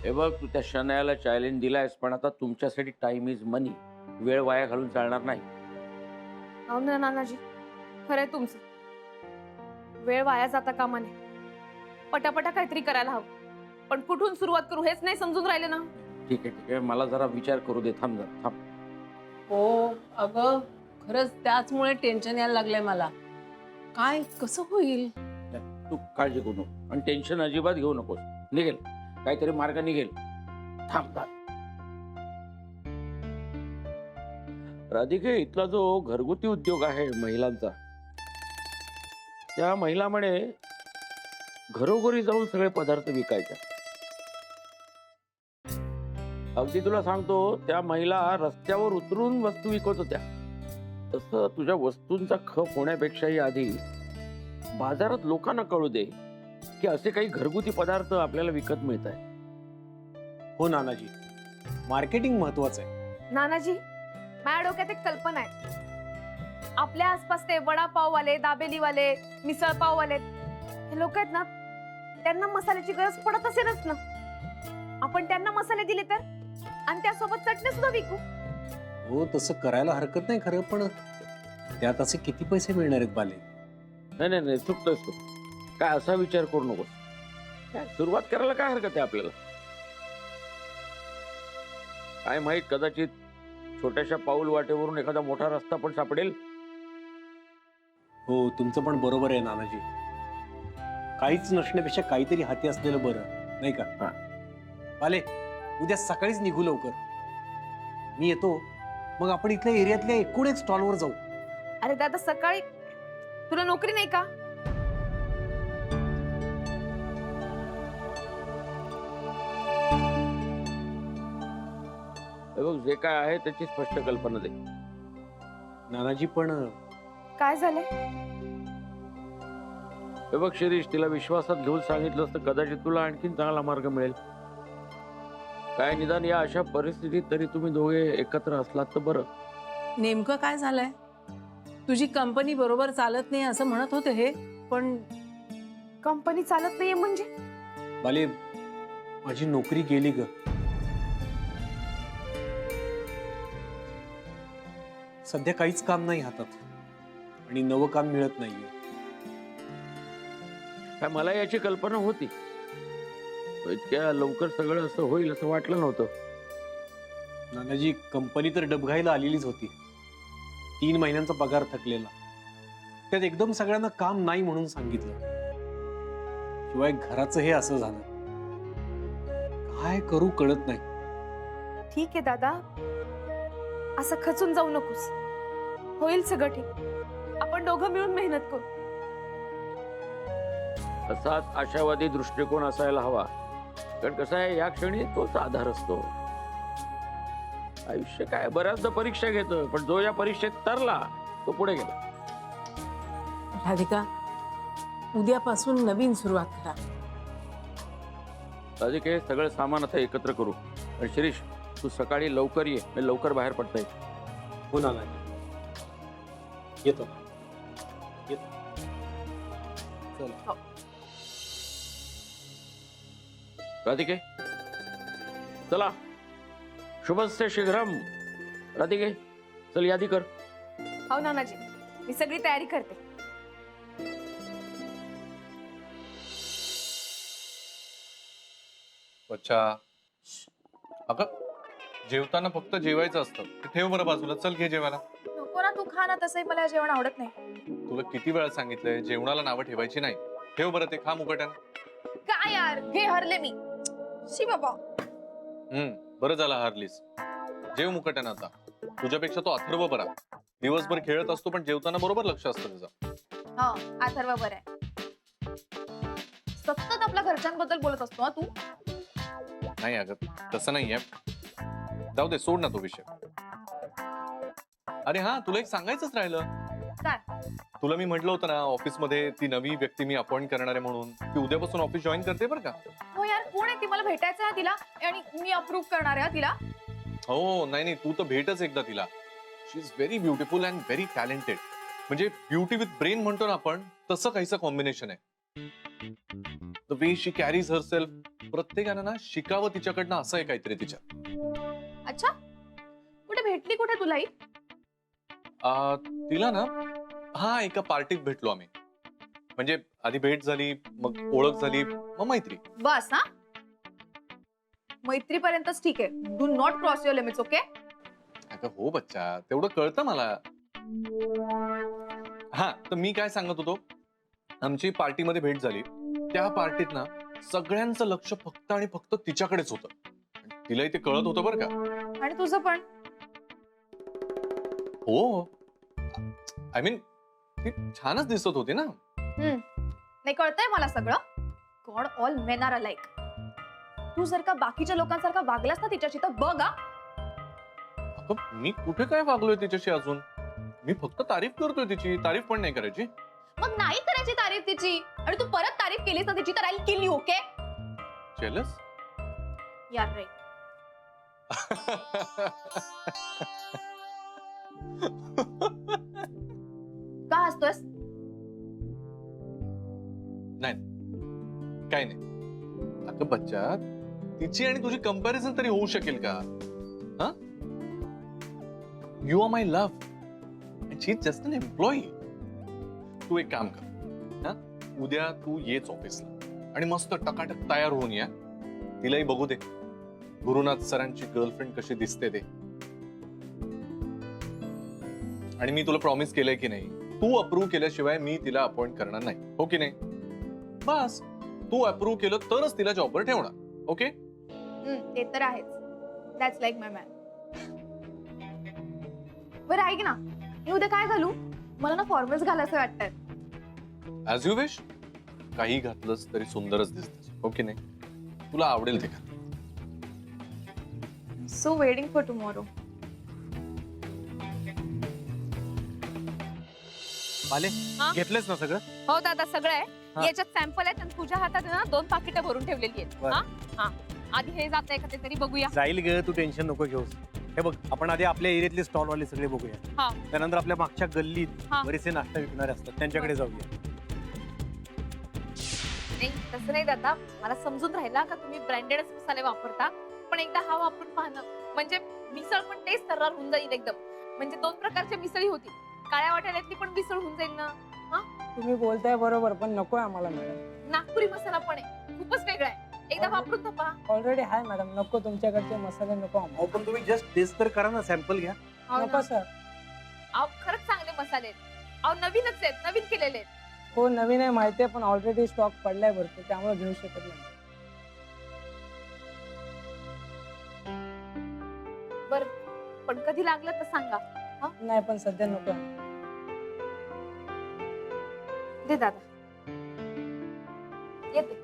हे बघ, तू त्या शनायाला चॅलेंज दिलायस, पण आता तुमच्यासाठी टाइम इज मनी. वेळ वाया घालून चालणार नाही. हो ना नानाजी, खरंय तुमचं. वेळ वाया जाता कामा नये. पटापटा काहीतरी करायला हवं. पण कुठून सुरुवात करू हेच नाही समजून राहिले ना. ठीक आहे, ठीक आहे. मला जरा विचार करू दे. थांब जरा, थांब. हो अगं, खरंच त्याचमुळे टेन्शन यायला लागलंय मला. काय कसं होईल? तू काळजी करू नको आणि टेन्शन अजिबात घेऊ नकोस. निघेल, काहीतरी मार्ग निघेल. थांब थांब. राधिके, इथला जो घरगुती उद्योग आहे महिलांचा, त्या महिला म्हणे घरोघरी जाऊन सगळे पदार्थ विकायचे. अगदी तुला सांगतो, त्या महिला रस्त्यावर उतरून वस्तू विकत होत्या. तसं तुझ्या वस्तूंचा खप होण्यापेक्षाही आधी बाजारात लोकांना कळू दे की असे काही घरगुती पदार्थ आपल्याला विकत मिळत आहे. हो नानाजी, मार्केटिंग महत्वाचं आहे. नानाजी, माझ्या डोक्यात एक कल्पना आहे. आपल्या आसपास ते वडापाववाले, दाबेलीवाले, मिसळपाववाले हे लोक आहेत ना, त्यांना मसाल्याची गरज पडत असेलच ना. आपण त्यांना मसाले दिले तर, आणि त्यासोबत चटणी सुद्धा विकू. हो, तसं करायला हरकत नाही खरं, पण त्यात असे किती पैसे मिळणार आहेत बाले? नाही नाही नाही, चुकतोस तू. काय असा विचार करू नकोस. काय सुरुवात करायला काय हरकत आहे आपल्याला? काय माहित, कदाचित छोट्याशा पाऊल वाटेवरून एखादा मोठा रस्ता पण सापडेल. हो, तुमचं पण बरोबर आहे नानाजी. काहीच नसण्यापेक्षा काहीतरी हाती असलेलं बरं, नाही का? हा. बाले, उद्या सकाळीच निघू लवकर. मी येतो, मग आपण इथल्या एरियातल्या एकूण एक स्टॉलवर जाऊ. अरे दादा, सकाळी तुला नोकरी नाही का? हे बघ, जे काय आहे त्याची स्पष्ट कल्पना दे. नानाजी, पण काय झालंय? हे बघ शिरीष, तिला विश्वासात घेऊन सांगितलं असतं, कदाचित तुला आणखीन चांगला मार्ग मिळेल. काय निदान या अशा परिस्थितीत तरी तुम्ही दोघे एकत्र असलात तर बरं. नेमकं काय झालंय? तुझी कंपनी बरोबर चालत नाही असं म्हणत होते हे, पण कंपनी चालत नाहीये म्हणजे? बाले, माझी नोकरी गेली ग. सध्या काहीच काम नाही हातात आणि नवं काम मिळत नाहीये. काय मला याची कल्पना होती, इतक्या लवकर सगळं असं होईल असं वाटलं नव्हतं. नानाजी, कंपनी तर डबघाईला आलेलीच होती. 3 महिन्यांचा पगार थकलेला, त्यात एकदम सगळ्यांना काम नाही म्हणून सांगितलं. शिवाय घराचं हे असं झालं. काय करू कळत नाही. ठीक आहे दादा, असं खचून जाऊ नकोस. होईल सगळं ठीक. आपण दोघं मिळून मेहनत करू. असाच आशावादी दृष्टिकोन असायला हवा. कारण कसं आहे, या क्षणी तोच आधार असतो. आयुष्य काय बऱ्याचदा परीक्षा घेतं, पण जो या परीक्षेत तरला तो पुढे गेला. राधिका, उद्यापासून नवीन सुरुवात करा. अधिक हे सगळं सामान आता एकत्र करू. आणि शिरीष, तू सकाळी लवकर ये, म्हणजे लवकर बाहेर पडता येईल. हो नानाजी, येतो. चला. राधिके, चला. शुभस्य शीघ्रम. राधिके, चल यादी कर. हो नानाजी, मी सगळी तयारी करते. अच्छा, अगं जेवताना फक्त जेवायचं असतं. ते ठेव बरं बाजूला. चल घे जेवायला. नको ना, तू खा ना. तसंही मला जेवण आवडत नाही. तुला किती वेळा सांगितलंय जेवणाला नावं ठेवायची नाही. ठेव बरं, ते खा मुकट्यानं. काय यार, घे, हरले मी. शी बाबा. बरं झालं हारलीस. जेव मुकट्यानं आता. तुझ्यापेक्षा तो अथर्व बरा. दिवसभर खेळत असतो, पण जेवताना बरोबर लक्ष असतं त्याचं. हा, अथर्व बरं आहे. सतत आपल्या घरच्यांबद्दल बोलत असतो हा तू. नाही अगं, तसं नाहीये. जाऊ दे, सोड ना तो विषय. अरे हा, तुला एक सांगायचंच राहिलं. काय? तुला मी म्हटलं होतं ना, ऑफिसमध्ये ती नवी व्यक्ती मी अपॉइंट करणार आहे म्हणून. ती उद्यापासून ऑफिस जॉईन करते बरं का. हो यार, कोण आहे ती? मला भेटायचं आहे तिला, आणि मी अप्रूव्ह करणार आहे तिला. हो, नाही तू तर भेटच एकदा तिला. She is very beautiful and very talented. म्हणजे ब्युटी विथ ब्रेन म्हणतो ना आपण, तसं काहीचं कॉम्बिनेशन आहे. The way she carries herself, प्रत्येकानं ना शिकावं तिच्याकडनं, असं आहे काहीतरी तिच्या. अच्छा, कुठे भेटली कुठे तुला ही? तिला ना हा एका पार्टीत भेटलो आम्ही. म्हणजे आधी भेट झाली, मग ओळख झाली, मग मैत्री. बस हा, मैत्रीपर्यंतच ठीक आहे. Do not cross your limits. Okay? अगं हो बच्चा, तेवढं कळतं मला. हा, तर मी काय सांगत होतो, आमची पार्टीमध्ये भेट झाली. त्या पार्टीत ना सगळ्यांचं लक्ष फक्त आणि फक्त तिच्याकडेच होतं. तिलाही ते कळत होतं बरं का. आणि तुझं पण. हो, आय मीन ती छानच दिसत होती ना. नाही, कळतंय मला सगळं. God, all men are alike. तू जर का बाकीच्या लोकांसारखा वागलास ना तिच्याशी तर बघ हा. अगं मी कुठे काय वागलोय तिच्याशी अजून? मी फक्त तारीफ करतोय तिची, तारीफ पण नाही करायची. मग नाही करायची तारीफ तिची, आणि तू परत तारीफ केलीस ना तिची तर I kill you. Okay? Jealous? यार रे. का हसतोयस? काय नाही. अगं बच्चा, तिची आणि तुझी कंपॅरिझन तरी होऊ शकेल का? हा, you are my love and she is just an employee. तू एक काम कर, हा, उद्या तू येच ऑफिसला आणि मस्त टकाटक तयार होऊन या. तिलाही बघू दे गुरुनाथ सरांची गर्लफ्रेंड कशी दिसते ते. आणि मी तुला प्रॉमिस केलंय की नाही, तू अप्रूव्ह केल्याशिवाय मी तिला अपॉइंट करणार नाही. हो की नाही? बस, तू अप्रूव्ह केलं तरच तिला जॉबवर ठेवणार. ओके? ते तर आहेच. That's like my man. बरं ऐक ना, मी उद्या काय घालू? मला ना फॉर्मल्स घालायचं वाटतंय. As you wish. काही घातलंस तरी सुंदरच दिसतेस. हो की नाही? तुला आवडेल ते घाल. So waiting for tomorrow. आले हा? घेतलेच ना सगळं? हो दादा, सगळं आहे. हा. याच्यात सॅम्पल आहेत आणि तुझ्या हातात आहे ना 2 पाकिटं भरून ठेवलेली आहेत. बरं. हा हा, आधी हे जात आहे का ते तरी बघूया. जाईल ग, तू टेन्शन नको घेऊस. हे बघ, आपण आधी आपल्या एरियातले स्टॉल वाले सगळे बघूया. हा. त्यानंतर आपल्या मागच्या गल्लीत हा. बरेचसे नाश्ता विकणारे असतात, त्यांच्याकडे जाऊया. नाही, तसं नाही दादा, मला समजून राहिला का तुम्ही ब्रँडेडच मसाले वापरता, पण एकदा हा वापरून पाहणं म्हणजे मिसळ पण टेस्ट सर्रार होऊन जाईल एकदम. म्हणजे 2 प्रकारच्या मिसळी होती, काळ्या वाटाण्यातली पण मिसळ होऊन जाईल ना. तुम्ही बोलताय बरोबर, पण नको आहे आम्हाला मॅडम. नागपुरी मसाला पण आहे, खूपच वेगळा आहे. एकदा वापरून तर पहा. ऑलरेडी आहे मॅडम, नको तुमच्याकडचे मसाले नको आम्हाला. पण तुम्ही जस्ट टेस्ट तर करा ना, सॅम्पल घ्या. हो नको ना. सर. अहो, खरंच चांगले मसाले आहेत. अहो, नवीनच आहेत, नवीन केलेले आहेत. हो नवीन आहे माहिती आहे, पण ऑलरेडी स्टॉक पडलाय भरपूर, त्यामुळे घेऊ शकत नाही. बर, पण कधी लागलं तर सांगा. नाही पण सध्या नको आहे. दे दादा, येते.